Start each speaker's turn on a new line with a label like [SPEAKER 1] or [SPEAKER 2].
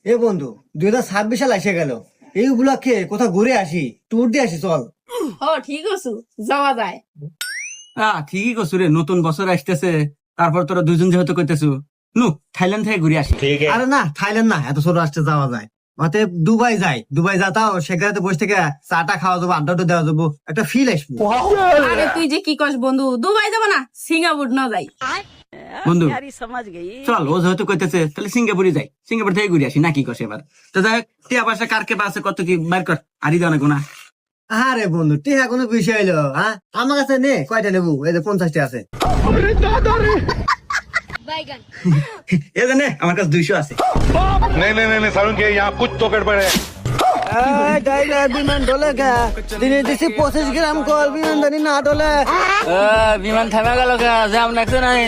[SPEAKER 1] এ বন্ধু 2026 সাল এসে গেল, এই উপলক্ষে কোথাও ঘুরে আসি, ট্যুর দিয়ে আসি চল।
[SPEAKER 2] ঠিক আছে, যাওয়া যায়।
[SPEAKER 3] ঠিকই করছু রে, নতুন বছর আসতেছে, তারপর তোরা দুজন যেহেতু করতেছু, নু থাইল্যান্ড থেকে ঘুরে আসি।
[SPEAKER 1] আরে না, থাইল্যান্ড না, এত ছোট রাষ্ট্রে যাওয়া যায়। অতএব দুবাই যাই, দুবাই যাতাও, সেখানে তো বসে থেকে চাটা খাওয়া যাবো, আড্ডা দেওয়া যাবো, একটা ফিল আসবো।
[SPEAKER 2] আরে তুই যে কি কস বন্ধু, দুবাই যাবো না, সিঙ্গাপুর না যাই।
[SPEAKER 3] বন্ধু চল, ও যেহেতু করতেছে তাহলে সিঙ্গাপুরে যাই, সিঙ্গাপুর থেকে ঘুরে আসি, না কি কস এবার? তো যাই হোক, টিয়া পয়সা কার কে আছে কত কি বাইর কর, আরই দেওয়া না।
[SPEAKER 1] আরে বন্ধু, টিহা কোনো বিষয় হইলো? হ্যাঁ, আমার কাছে নে, কয়টা নেবো? এই যে 50টা আছে।
[SPEAKER 3] এ জানে আমার কাছে 200 আছে।
[SPEAKER 4] नहीं नहीं नहीं सारुण के यहाँ कुछ तो गड़बड़ है।
[SPEAKER 1] বিমান ডলে কে দিনে দিছি 25 গ্রাম কল, বিমান জানি না ডলে।
[SPEAKER 3] বিমান থেমে গেল কে, জ্যাম লাগছে নাই।